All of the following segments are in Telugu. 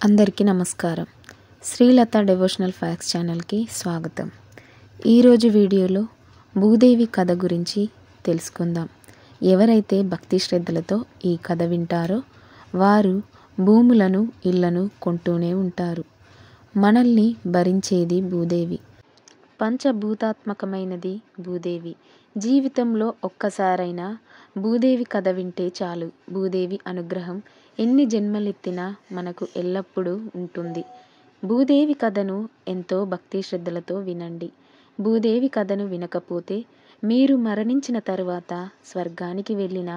అందరికీ నమస్కారం. శ్రీలత డివోషనల్ ఫ్యాక్ట్స్ ఛానల్కి స్వాగతం. ఈరోజు వీడియోలో భూదేవి కథ గురించి తెలుసుకుందాం. ఎవరైతే భక్తి శ్రద్ధలతో ఈ కథ వింటారో వారు భూములను ఇళ్లను కొంటూనే ఉంటారు. మనల్ని భరించేది భూదేవి. పంచభూతాత్మకమైనది భూదేవి. జీవితంలో ఒక్కసారైనా భూదేవి కథ వింటే చాలు. భూదేవి అనుగ్రహం ఎన్ని జన్మలెత్తినా మనకు ఎల్లప్పుడూ ఉంటుంది. భూదేవి కథను ఎంతో భక్తి శ్రద్ధలతో వినండి. భూదేవి కథను వినకపోతే మీరు మరణించిన తరువాత స్వర్గానికి వెళ్ళినా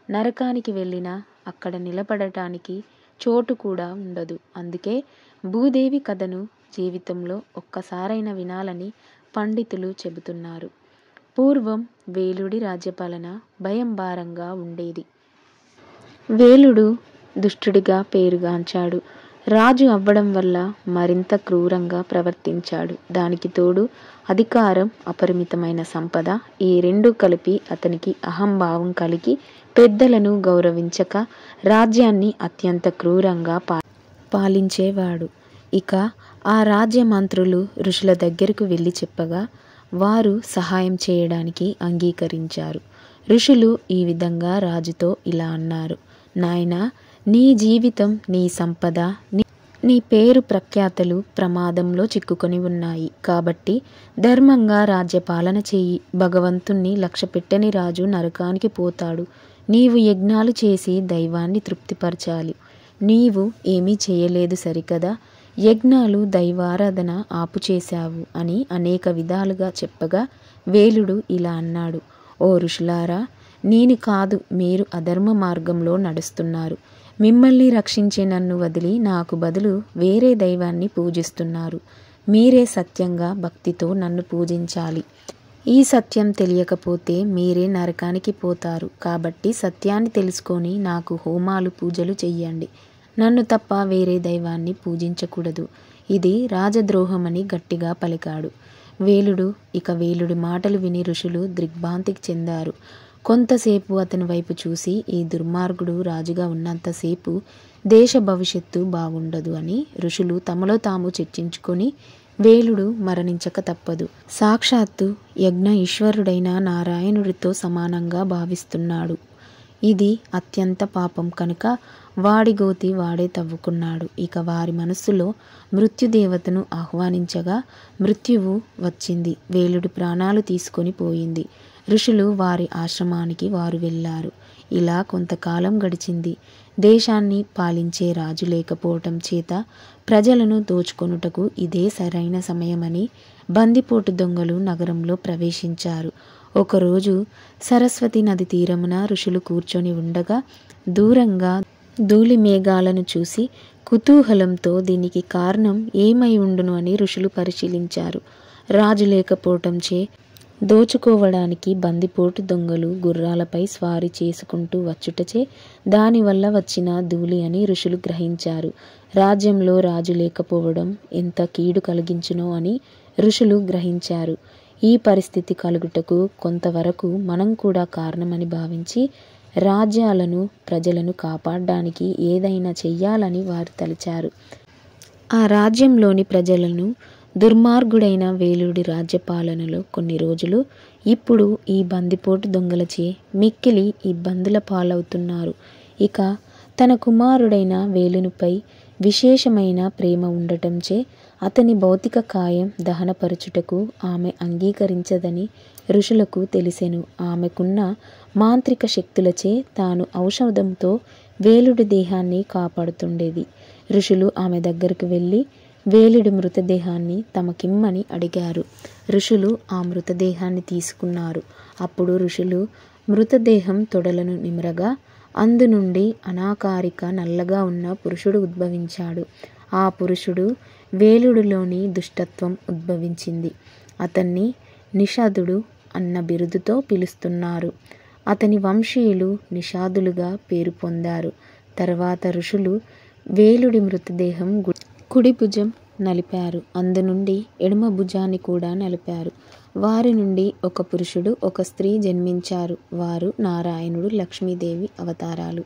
నరకానికి వెళ్ళినా అక్కడ నిలబడటానికి చోటు కూడా ఉండదు. అందుకే భూదేవి కథను జీవితంలో ఒక్కసారైనా వినాలని పండితులు చెబుతున్నారు. పూర్వం వేలుడి రాజ్యపాలన భయంభారంగా ఉండేది. వేలుడు దుష్టుడిగా పేరుగాంచాడు. రాజు అవ్వడం వల్ల మరింత క్రూరంగా ప్రవర్తించాడు. దానికి తోడు అధికారం, అపరిమితమైన సంపద, ఈ రెండు కలిపి అతనికి అహంభావం కలిగి పెద్దలను గౌరవించక రాజ్యాన్ని అత్యంత క్రూరంగా పాలించేవాడు. ఇక ఆ రాజ్య మంత్రులు ఋషుల దగ్గరకు వెళ్ళి చెప్పగా వారు సహాయం చేయడానికి అంగీకరించారు. ఋషులు ఈ విధంగా రాజుతో ఇలా అన్నారు: నాయనా, నీ జీవితం, నీ సంపద, నీ పేరు ప్రఖ్యాతలు ప్రమాదంలో చిక్కుకొని ఉన్నాయి. కాబట్టి ధర్మంగా రాజ్యపాలన చెయ్యి. భగవంతుణ్ణి లక్ష్యపెట్టని రాజు నరకానికి పోతాడు. నీవు యజ్ఞాలు చేసి దైవాన్ని తృప్తిపరచాలి. నీవు ఏమీ చేయలేదు సరికదా, యజ్ఞాలు దైవారాధన ఆపు చేశావు అని అనేక విధాలుగా చెప్పగా వేలుడు ఇలా అన్నాడు: ఓ ఋషులారా, నేను కాదు, మీరు అధర్మ మార్గంలో నడుస్తున్నారు. మిమ్మల్ని రక్షించే నన్ను వదిలి నాకు బదులు వేరే దైవాన్ని పూజిస్తున్నారు. మీరే సత్యంగా భక్తితో నన్ను పూజించాలి. ఈ సత్యం తెలియకపోతే మీరే నరకానికి పోతారు. కాబట్టి సత్యాన్ని తెలుసుకొని నాకు హోమాలు పూజలు చెయ్యండి. నన్ను తప్ప వేరే దైవాన్ని పూజించకూడదు. ఇది రాజద్రోహమని గట్టిగా పలికాడు. వేలుడి మాటలు విని ఋషులు దిగ్భ్రాంతికి చెందారు. కొంతసేపు అతని వైపు చూసి, ఈ దుర్మార్గుడు రాజుగా ఉన్నంతసేపు దేశ భవిష్యత్తు బాగుండదు అని ఋషులు తమలో తాము చర్చించుకొని వేలుడు మరణించక తప్పదు. సాక్షాత్తు యజ్ఞ ఈశ్వరుడైన నారాయణుడితో సమానంగా భావిస్తున్నాడు. ఇది అత్యంత పాపం కనుక వాడి గోతి వాడే తవ్వుకున్నాడు. ఇక వారి మనస్సులో మృత్యుదేవతను ఆహ్వానించగా మృత్యువు వచ్చింది. వేలుడి ప్రాణాలు తీసుకొని పోయింది. ఋషులు వారి ఆశ్రమానికి వారు వెళ్ళారు. ఇలా కొంతకాలం గడిచింది. దేశాన్ని పాలించే రాజు లేకపోవటం చేత ప్రజలను దోచుకొనుటకు ఇదే సరైన సమయమని బందిపోటు దొంగలు నగరంలో ప్రవేశించారు. ఒకరోజు సరస్వతి నది తీరమున ఋషులు కూర్చొని ఉండగా దూరంగా ధూళి మేఘాలను చూసి కుతూహలంతో దీనికి కారణం ఏమై ఉండును అని ఋషులు పరిశీలించారు. రాజు లేకపోవటంచే దోచుకోవడానికి బందిపోటు దొంగలు గుర్రాలపై స్వారీ చేసుకుంటూ వచ్చుటచే దానివల్ల వచ్చిన ధూళి అని ఋషులు గ్రహించారు. రాజ్యంలో రాజు లేకపోవడం ఎంత కీడు కలిగించునో అని ఋషులు గ్రహించారు. ఈ పరిస్థితి కలుగుటకు కొంతవరకు మనం కూడా కారణమని భావించి రాజ్యాలను, ప్రజలను కాపాడడానికి ఏదైనా చెయ్యాలని వారు తలిచారు. ఆ రాజ్యంలోని ప్రజలను దుర్మార్గుడైన వేలుడి రాజ్యపాలనలో కొన్ని రోజులు ఇప్పుడు ఈ బందిపోటు దొంగలచే మిక్కిలి ఇబ్బందుల పాలవుతున్నారు. ఇక తన కుమారుడైన వేలునిపై విశేషమైన ప్రేమ ఉండటంచే అతని భౌతిక కాయం దహనపరచుటకు ఆమె అంగీకరించదని ఋషులకు తెలిసెను. ఆమెకున్న మాంత్రిక శక్తులచే తాను ఔషధంతో వేలుడి దేహాన్ని కాపాడుతుండేది. ఋషులు ఆమె దగ్గరకు వెళ్ళి వేలుడి మృతదేహాన్ని తమకిమ్మని అడిగారు. ఋషులు ఆ మృతదేహాన్ని తీసుకున్నారు. అప్పుడు ఋషులు మృతదేహం తొడలను నిమరగా అందు నుండి అనాకారిక నల్లగా ఉన్న పురుషుడు ఉద్భవించాడు. ఆ పురుషుడు వేలుడిలోని దుష్టత్వం ఉద్భవించింది. అతన్ని నిషాదుడు అన్న బిరుదుతో పిలుస్తున్నారు. అతని వంశీయులు నిషాదులుగా పేరు పొందారు. తర్వాత ఋషులు వేలుడి మృతదేహం కుడి భుజం నలిపారు. అందు నుండి ఎడమ భుజాన్ని కూడా నలిపారు. వారి నుండి ఒక పురుషుడు, ఒక స్త్రీ జన్మించారు. వారు నారాయణుడు, లక్ష్మీదేవి అవతారాలు.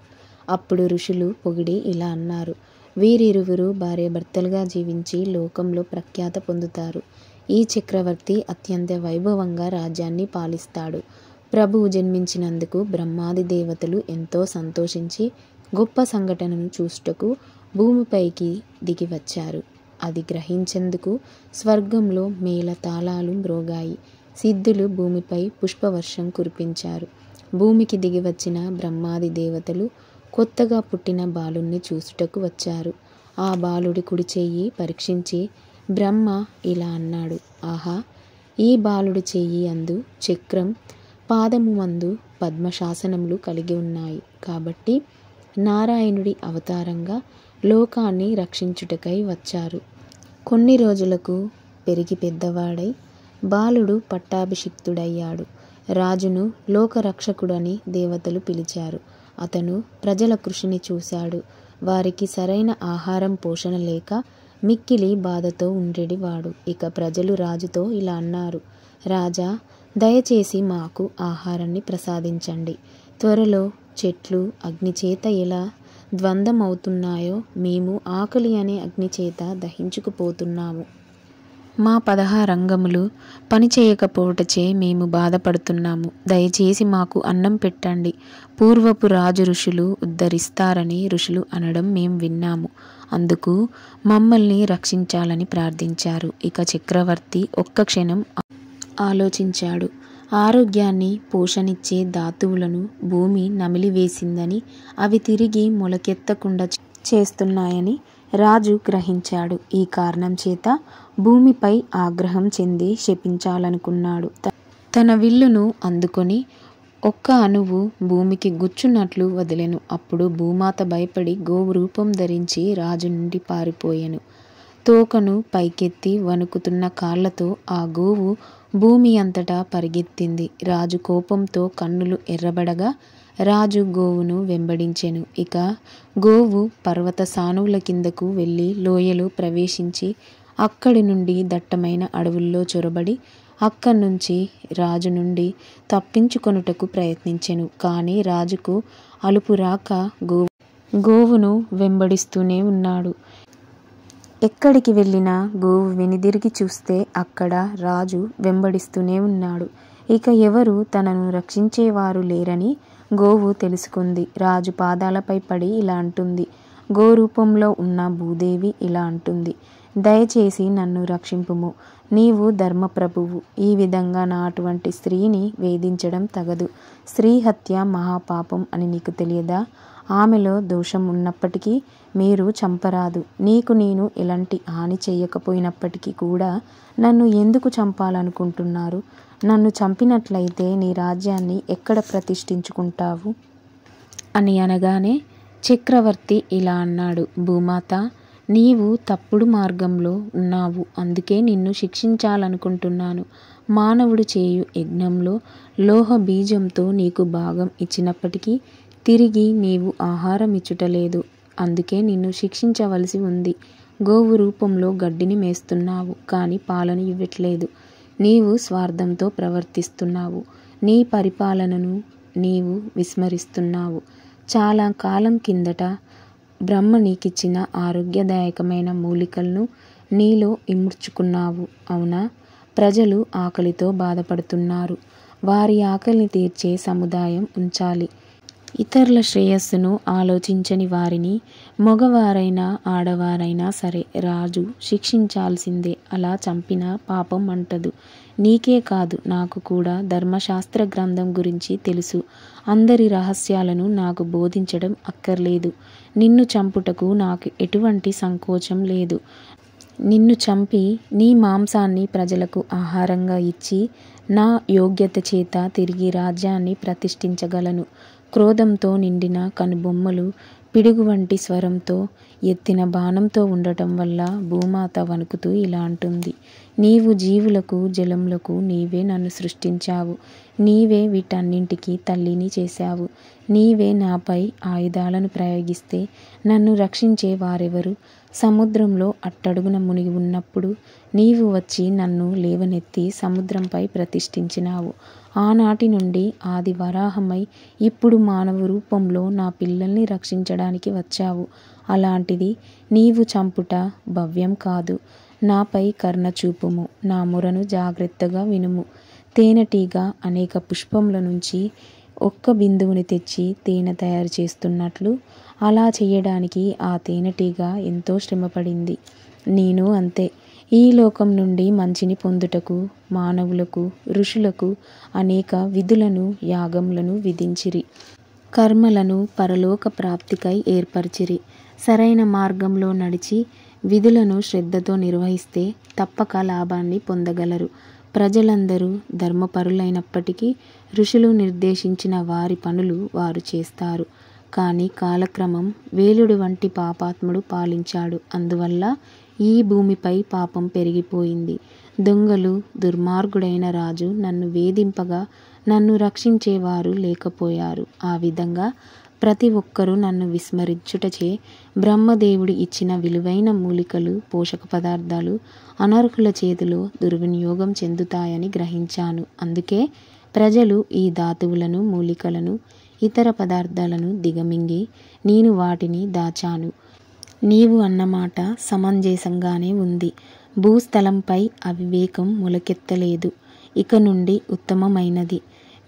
అప్పుడు ఋషులు పొగిడి ఇలా అన్నారు: వీరిరువురు భార్యాభర్తలుగా జీవించి లోకంలో ప్రఖ్యాత పొందుతారు. ఈ చక్రవర్తి అత్యంత వైభవంగా రాజ్యాన్ని పాలిస్తాడు. ప్రభువు జన్మించినందుకు బ్రహ్మాది దేవతలు ఎంతో సంతోషించి గొప్ప సంఘటనను చూచుటకు భూమిపైకి దిగి వచ్చారు. అది గ్రహించేందుకు స్వర్గంలో మేళ తాళాలు మ్రోగాయి. సిద్ధులు భూమిపై పుష్పవర్షం కురిపించారు. భూమికి దిగి వచ్చిన బ్రహ్మాది దేవతలు కొత్తగా పుట్టిన బాలుణ్ణి చూసుటకు వచ్చారు. ఆ బాలుడి కుడి చెయ్యి పరీక్షించి బ్రహ్మ ఇలా అన్నాడు, ఆహా, ఈ బాలుడి చెయ్యి అందు చక్రం, పాదము మందు పద్మశాసనములు కలిగి ఉన్నాయి. కాబట్టి నారాయణుడి అవతారంగా లోకాన్ని రక్షించుటకై వచ్చారు. కొన్ని రోజులకు పెరిగి పెద్దవాడై బాలుడు పట్టాభిషిక్తుడయ్యాడు. రాజును లోకరక్షకుడని దేవతలు పిలిచారు. అతను ప్రజల కృషిని చూశాడు. వారికి సరైన ఆహారం పోషణ లేక మిక్కిలి బాధతో ఉండేవాడు. ఇక ప్రజలు రాజుతో ఇలా అన్నారు, రాజా, దయచేసి మాకు ఆహారాన్ని ప్రసాదించండి. త్వరలో చెట్లు అగ్నిచేత ఎలా ద్వంద్వమవుతున్నాయో మేము ఆకలి అనే అగ్నిచేత దహించుకుపోతున్నాము. మా 16 అంగములు పనిచేయకపోవటచే మేము బాధపడుతున్నాము. దయచేసి మాకు అన్నం పెట్టండి. పూర్వపు రాజు ఋషులు ఉద్ధరిస్తారని ఋషులు అనడం మేము విన్నాము. అందుకు మమ్మల్ని రక్షించాలని ప్రార్థించారు. ఇక చక్రవర్తి ఒక్క క్షణం ఆలోచించాడు. ఆరోగ్యాన్ని పోషణిచ్చే ధాతువులను భూమి నమిలివేసిందని, అవి తిరిగి మొలకెత్తకుండా చేస్తున్నాయని రాజు గ్రహించాడు. ఈ కారణం చేత భూమిపై ఆగ్రహం చెంది శపించాలనుకున్నాడు. తన విల్లును అందుకొని ఒక్క అణువు భూమికి గుచ్చునట్లు వదిలెను. అప్పుడు భూమాత భయపడి గోవు రూపం ధరించి రాజు నుండి పారిపోయెను. తోకను పైకెత్తి వణుకుతున్న కాళ్లతో ఆ గోవు భూమి అంతటా పరిగెత్తింది. రాజు కోపంతో కన్నులు ఎర్రబడగా రాజు గోవును వెంబడించెను. ఇక గోవు పర్వత సానువుల కిందకు వెళ్ళి లోయలో ప్రవేశించి అక్కడి నుండి దట్టమైన అడవుల్లో చొరబడి అక్కడి నుంచి రాజు నుండి తప్పించుకొనుటకు ప్రయత్నించెను. కానీ రాజుకు అలుపు రాక గోవును వెంబడిస్తూనే ఉన్నాడు. ఎక్కడికి వెళ్ళినా గోవు వెనుదిరిగి చూస్తే అక్కడ రాజు వెంబడిస్తూనే ఉన్నాడు. ఇక ఎవరు తనను రక్షించేవారు లేరని గోవు తెలుసుకుంది. రాజు పాదాలపై పడి ఇలా అంటుంది, గో రూపంలో ఉన్న భూదేవి ఇలా అంటుంది, దయచేసి నన్ను రక్షింపుము. నీవు ధర్మప్రభువు. ఈ విధంగా నా అటువంటి స్త్రీని వేధించడం తగదు. స్త్రీ హత్య మహాపాపం అని నీకు తెలియదా? ఆమెలో దోషం ఉన్నప్పటికీ మీరు చంపరాదు. నీకు నేను ఎలాంటి హాని చేయకపోయినప్పటికీ కూడా నన్ను ఎందుకు చంపాలనుకుంటున్నారు? నన్ను చంపినట్లయితే నీ రాజ్యాన్ని ఎక్కడ ప్రతిష్ఠించుకుంటావు అని అనగానే చక్రవర్తి ఇలా అన్నాడు, భూమాత, నీవు తప్పుడు మార్గంలో ఉన్నావు. అందుకే నిన్ను శిక్షించాలనుకుంటున్నాను. మానవుడు చేయు యజ్ఞంలో లోహ బీజంతో నీకు భాగం ఇచ్చినప్పటికీ తిరిగి నీవు ఆహారం ఇచ్చుటలేదు. అందుకే నిన్ను శిక్షించవలసి ఉంది. గోవు రూపంలో గడ్డిని మేస్తున్నావు, కానీ పాలను ఇవ్వట్లేదు. నీవు స్వార్థంతో ప్రవర్తిస్తున్నావు. నీ పరిపాలనను నీవు విస్మరిస్తున్నావు. చాలా కాలం కిందట బ్రహ్మ నీకిచ్చిన ఆరోగ్యదాయకమైన మూలికలను నీలో ఇముడ్చుకున్నావు. అవునా? ప్రజలు ఆకలితో బాధపడుతున్నారు. వారి ఆకలిని తీర్చే సముదాయం ఉంచాలి. ఇతరుల శ్రేయస్సును ఆలోచించని వారిని, మగవారైనా ఆడవారైనా సరే, రాజు శిక్షించాల్సిందే. అలా చంపినా పాపం అంటదు. నీకే కాదు, నాకు కూడా ధర్మశాస్త్ర గ్రంథం గురించి తెలుసు. అందరి రహస్యాలను నాకు బోధించడం అక్కర్లేదు. నిన్ను చంపుటకు నాకు ఎటువంటి సంకోచం లేదు. నిన్ను చంపి నీ మాంసాన్ని ప్రజలకు ఆహారంగా ఇచ్చి నా యోగ్యత చేత తిరిగి రాజ్యాన్ని ప్రతిష్ఠించగలను. క్రోధంతో నిండిన కనుబొమ్మలు, పిడుగు వంటి స్వరంతో ఎత్తిన బాణంతో ఉండటం వల్ల భూమాత వణుకుతూ ఇలా అంటుంది, నీవు జీవులకు జలములకు నీవే నన్ను సృష్టించావు. నీవే వీటన్నింటికి తల్లిని చేశావు. నీవే నాపై ఆయుధాలను ప్రయోగిస్తే నన్ను రక్షించే వారెవరు? సముద్రంలో అట్టడుగున మునిగి ఉన్నప్పుడు నీవు వచ్చి నన్ను లేవనెత్తి సముద్రంపై ప్రతిష్ఠించినావు. ఆనాటి నుండి ఆది వరాహమై ఇప్పుడు మానవ రూపంలో నా పిల్లల్ని రక్షించడానికి వచ్చావు. అలాంటిది నీవు చంపుట భవ్యం కాదు. నాపై కరుణ చూపుము, నా మొరను జాగ్రత్తగా వినుము. తేనెటీగ అనేక పుష్పముల నుంచి ఒక్క బిందువుని తెచ్చి తేనె తయారు చేస్తున్నట్లు అలా చేయడానికి ఆ తేనెటీగ ఎంతో శ్రమపడింది. నేను అంతే. ఈ లోకం నుండి మంచిని పొందుటకు మానవులకు, ఋషులకు అనేక విధులను, యాగములను విధించిరి. కర్మలను పరలోక ప్రాప్తికై ఏర్పరిచిరి. సరైన మార్గంలో నడిచి విధులను శ్రద్ధతో నిర్వహిస్తే తప్పక లాభాన్ని పొందగలరు. ప్రజలందరూ ధర్మపరులైనప్పటికీ ఋషులు నిర్దేశించిన వారి పనులు వారు చేస్తారు. కానీ కాలక్రమం వేలుడు వంటి పాపాత్ముడు పాలించాడు. అందువల్ల ఈ భూమిపై పాపం పెరిగిపోయింది. దొంగలు, దుర్మార్గుడైన రాజు నన్ను వేధింపగా నన్ను రక్షించేవారు లేకపోయారు. ఆ విధంగా ప్రతి ఒక్కరూ నన్ను విస్మరించుటచే బ్రహ్మదేవుడు ఇచ్చిన విలువైన మూలికలు, పోషక పదార్థాలు అనర్హుల చేతిలో దుర్వినియోగం చెందుతాయని గ్రహించాను. అందుకే ప్రజలు ఈ ధాతువులను, మూలికలను, ఇతర పదార్థాలను దిగమింగి నేను వాటిని దాచాను. నీవు అన్నమాట సమంజసంగానే ఉంది. భూస్థలంపై అవివేకం మొలకెత్తలేదు. ఇక నుండి ఉత్తమమైనది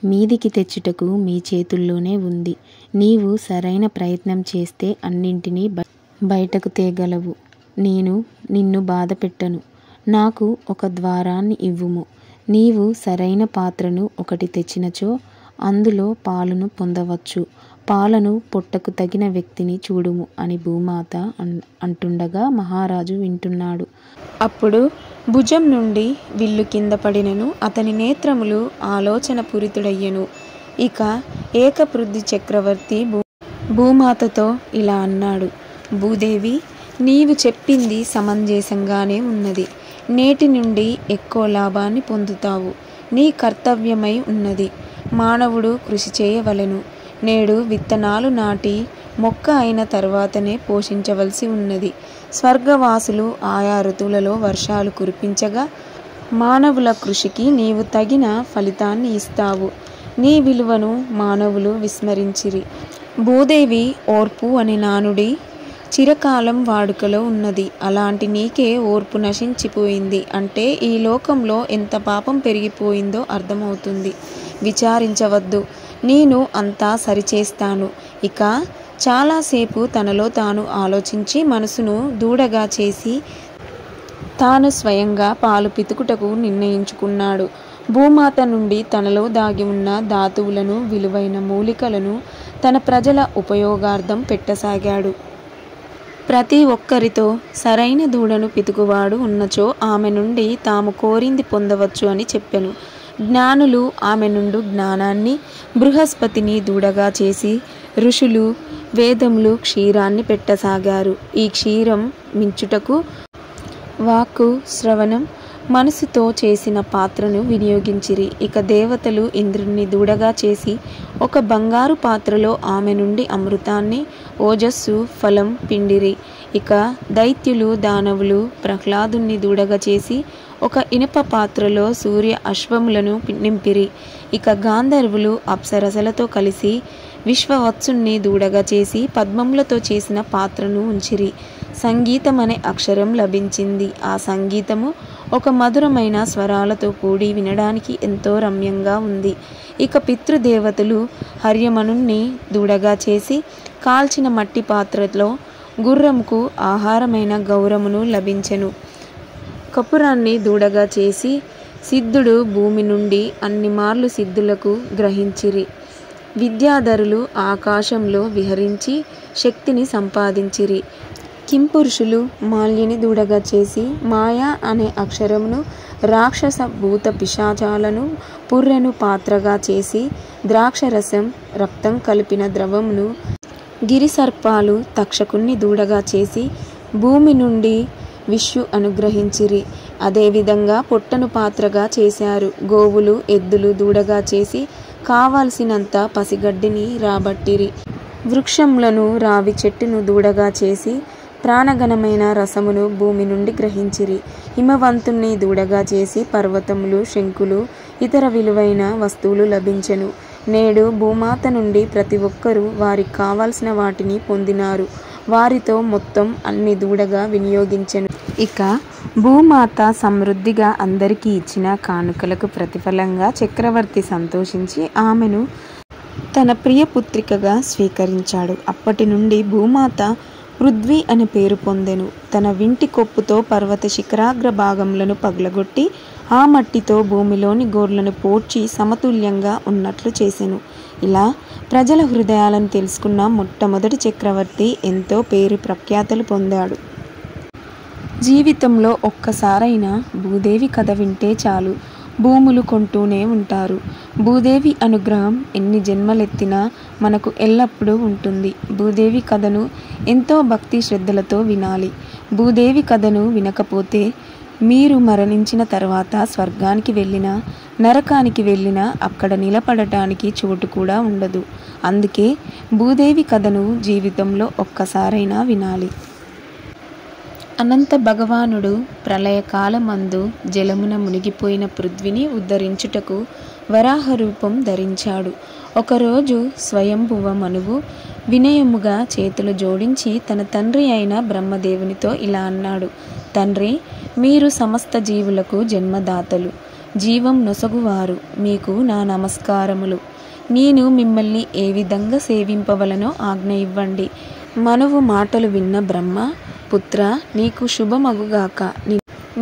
మీదికి తెచ్చుటకు మీ చేతుల్లోనే ఉంది. నీవు సరైన ప్రయత్నం చేస్తే అన్నింటినీ బయటకు తేగలవు. నేను నిన్ను బాధ పెట్టను. నాకు ఒక ద్వారాన్ని ఇవ్వుము. నీవు సరైన పాత్రను ఒకటి తెచ్చినచో అందులో పాలును పొందవచ్చు. పాలను పొట్టకు తగిన వ్యక్తిని చూడుము అని భూమాత అంటుండగా మహారాజు వింటున్నాడు. అప్పుడు భుజం నుండి విల్లు కింద పడినను అతని నేత్రములు ఆలోచన పూరితుడయ్యెను. ఇక ఏకపృథ్వి చక్రవర్తి భూమాతతో ఇలా అన్నాడు. భూదేవి, నీవు చెప్పింది సమంజసంగానే ఉన్నది. నేటి నుండి ఎక్కువ లాభాన్ని పొందుతావు. నీ కర్తవ్యమై ఉన్నది. మానవుడు కృషి చేయవలెను. నేడు విత్తనాలు నాటి మొక్క అయిన తర్వాతనే పోషించవలసి ఉన్నది. స్వర్గవాసులు ఆయా ఋతువులలో వర్షాలు కురిపించగా మానవుల కృషికి నీవు తగిన ఫలితాన్ని ఇస్తావు. నీ విలువను మానవులు విస్మరించిరి. భూదేవి, ఓర్పు అనే నానుడి చిరకాలం వాడుకలో ఉన్నది. అలాంటి నీకే ఓర్పు నశించిపోయింది అంటే ఈ లోకంలో ఎంత పాపం పెరిగిపోయిందో అర్థమవుతుంది. విచారించవద్దు, నేను అంతా సరిచేస్తాను. ఇక చాలాసేపు తనలో తాను ఆలోచించి మనసును దూడగా చేసి తాను స్వయంగా పాలు పితుకుటకు నిర్ణయించుకున్నాడు. భూమాత నుండి తనలో దాగి ఉన్న ధాతువులను, విలువైన మూలికలను తన ప్రజల ఉపయోగార్థం పెట్టసాగాడు. ప్రతి ఒక్కరితో సరైన దూడను పితుకువాడు ఉన్నచో ఆమె నుండి తాము కోరింది పొందవచ్చు అని చెప్పెను. జ్ఞానులు ఆమె నుండి జ్ఞానాన్ని, బృహస్పతిని దూడగా చేసి ఋషులు వేదములు క్షీరాన్ని పెట్టసాగారు. ఈ క్షీరం మించుటకు వాక్కు, శ్రవణం, మనసుతో చేసిన పాత్రను వినియోగించిరి. ఇక దేవతలు ఇంద్రుణ్ణి దూడగా చేసి ఒక బంగారు పాత్రలో ఆమె నుండి అమృతాన్ని, ఓజస్సు, ఫలం పిండిరి. ఇక దైత్యులు, దానవులు ప్రహ్లాదుని దూడగా చేసి ఒక ఇనుప పాత్రలో సూర్య అశ్వములను నింపిరి. ఇక గాంధర్వులు అప్సరసలతో కలిసి విశ్వవత్సుని దూడగా చేసి పద్మములతో చేసిన పాత్రను ఉంచిరి. సంగీతం అనే అక్షరం లభించింది. ఆ సంగీతము ఒక మధురమైన స్వరాలతో కూడి వినడానికి ఎంతో రమ్యంగా ఉంది. ఇక పితృదేవతలు హర్యమనుణ్ణి దూడగా చేసి కాల్చిన మట్టి పాత్రలో గుర్రముకు ఆహారమైన గౌరమును లభించెను. కపురాన్ని దూడగా చేసి సిద్ధుడు భూమి నుండి అన్ని మార్లు సిద్ధులకు గ్రహించిరి. విద్యాధరులు ఆకాశంలో విహరించి శక్తిని సంపాదించిరి. కింపురుషులు మాల్యని దూడగా చేసి మాయా అనే అక్షరమును, రాక్షస భూత పిశాచాలను పుర్రెను పాత్రగా చేసి ద్రాక్షరసం, రక్తం కలిపిన ద్రవమును, గిరిసర్పాలు తక్షకుణ్ణి దూడగా చేసి భూమి నుండి విష్యు అనుగ్రహించిరి. అదేవిధంగా పొట్టను పాత్రగా చేశారు. గోవులు, ఎద్దులు దూడగా చేసి కావాల్సినంత పసిగడ్డిని రాబట్టిరి. వృక్షములను, రావి చెట్టును దూడగా చేసి ప్రాణగణమైన రసమును భూమి నుండి గ్రహించిరి. హిమవంతుణ్ణి దూడగా చేసి పర్వతములు, శంకులు, ఇతర విలువైన వస్తువులు లభించెను. నేడు భూమాత నుండి ప్రతి ఒక్కరూ వారికి కావాల్సిన వాటిని పొందినారు. వారితో మొత్తం అన్ని దూడగా వినియోగించెను. ఇక భూమాత సమృద్ధిగా అందరికీ ఇచ్చిన కానుకలకు ప్రతిఫలంగా చక్రవర్తి సంతోషించి ఆమెను తన ప్రియ పుత్రికగా స్వీకరించాడు. అప్పటి నుండి భూమాత పృథ్వీ అనే పేరు పొందెను. తన వింటి కొప్పుతో పర్వత శిఖరాగ్ర భాగములను పగలగొట్టి ఆ మట్టితో భూమిలోని గోర్లను పోడ్చి సమతుల్యంగా ఉన్నట్లు చేసెను. ఇలా ప్రజల హృదయాలను తెలుసుకున్న మొట్టమొదటి చక్రవర్తి ఎంతో పేరు ప్రఖ్యాతలు పొందాడు. జీవితంలో ఒక్కసారైనా భూదేవి కథ వింటే చాలు, భూములు కొంటూనే ఉంటారు. భూదేవి అనుగ్రహం ఎన్ని జన్మలెత్తినా మనకు ఎల్లప్పుడూ ఉంటుంది. భూదేవి కథను ఎంతో భక్తి శ్రద్ధలతో వినాలి. భూదేవి కథను వినకపోతే మీరు మరణించిన తర్వాత స్వర్గానికి వెళ్ళినా నరకానికి వెళ్ళినా అక్కడ నిలబడటానికి చోటు కూడా ఉండదు. అందుకే భూదేవి కథను జీవితంలో ఒక్కసారైనా వినాలి. అనంత భగవానుడు ప్రళయకాలమందు జలమున మునిగిపోయిన పృథ్వీని ఉద్ధరించుటకు వరాహ రూపం ధరించాడు. ఒకరోజు స్వయంభువ మనువు వినయముగా చేతులు జోడించి తన తండ్రి అయిన బ్రహ్మదేవునితో ఇలా అన్నాడు: తండ్రి, మీరు సమస్త జీవులకు జన్మదాతలు, జీవం నొసగువారు. మీకు నా నమస్కారములు. నేను మిమ్మల్ని ఏ విధంగా సేవింపవలనో ఆజ్ఞ ఇవ్వండి. మనువు మాటలు విన్న బ్రహ్మ, పుత్ర, నీకు శుభమగుగాక.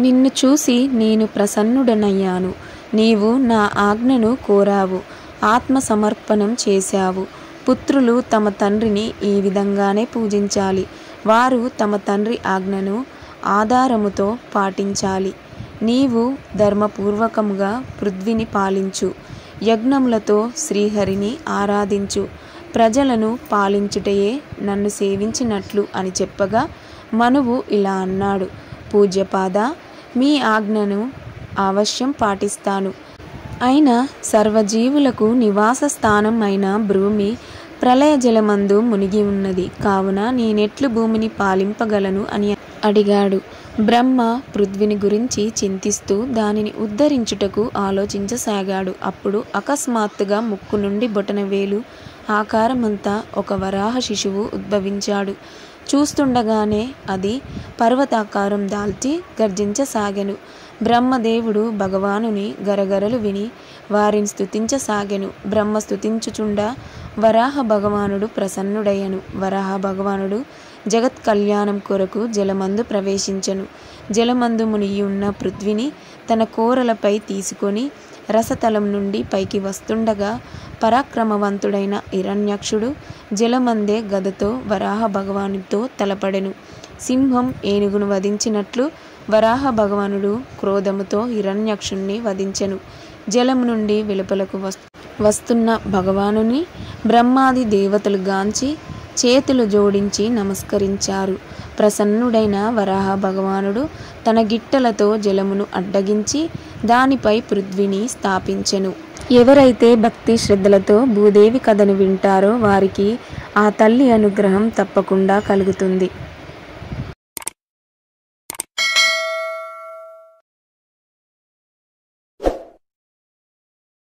నిన్ను చూసి నేను ప్రసన్నుడనయ్యాను. నీవు నా ఆజ్ఞను కోరావు, ఆత్మ సమర్పణం చేశావు. పుత్రులు తమ తండ్రిని ఈ విధంగానే పూజించాలి. వారు తమ తండ్రి ఆజ్ఞను ఆధారముతో పాటించాలి. నీవు ధర్మపూర్వకముగా పృథ్వీని పాలించు, యజ్ఞములతో శ్రీహరిని ఆరాధించు. ప్రజలను పాలించుటయే నన్ను సేవించినట్లు అని చెప్పగా మనువు ఇలా అన్నాడు: పూజ్యపాద, మీ ఆజ్ఞను అవశ్యం పాటిస్తాను. అయినా సర్వజీవులకు నివాస స్థానం అయిన భూమి ప్రళయ జలమందు మునిగి ఉన్నది. కావున నేనెట్లు భూమిని పాలింపగలను అని అడిగాడు. బ్రహ్మ పృథ్వీని గురించి చింతిస్తూ దానిని ఉద్ధరించుటకు ఆలోచించసాగాడు. అప్పుడు అకస్మాత్తుగా ముక్కు నుండి బొటనవేలు ఆకారమంతా ఒక వరాహ శిశువు ఉద్భవించాడు. చూస్తుండగానే అది పర్వతాకారం దాల్చి గర్జించసాగెను. బ్రహ్మదేవుడు భగవానుని గరగరలు విని వారిని స్తుతించసాగెను. బ్రహ్మ స్తుతించుచుండా వరాహ భగవానుడు ప్రసన్నుడయ్యను. వరాహ భగవానుడు జగత్ కళ్యాణం కొరకు జలమందు ప్రవేశించెను. జలమందు మునిగి ఉన్న పృథ్వీని తన కోరలపై తీసుకొని రసతలం నుండి పైకి వస్తుండగా పరాక్రమవంతుడైన హిరణ్యాక్షుడు జలమందే గదతో వరాహ భగవానుడితో తలపడెను. సింహం ఏనుగును వధించినట్లు వరాహ భగవానుడు క్రోధముతో హిరణ్యాక్షుణ్ణి వధించెను. జలము నుండి వెలుపలకు వస్తున్న భగవానుని బ్రహ్మాది దేవతలు గాంచి చేతులు జోడించి నమస్కరించారు. ప్రసన్నుడైన వరాహ భగవానుడు తన గిట్టలతో జలమును అడ్డగించి దానిపై పృథ్వీని స్థాపించెను. ఎవరైతే భక్తి శ్రద్ధలతో భూదేవి కథను వింటారో వారికి ఆ తల్లి అనుగ్రహం తప్పకుండా కలుగుతుంది.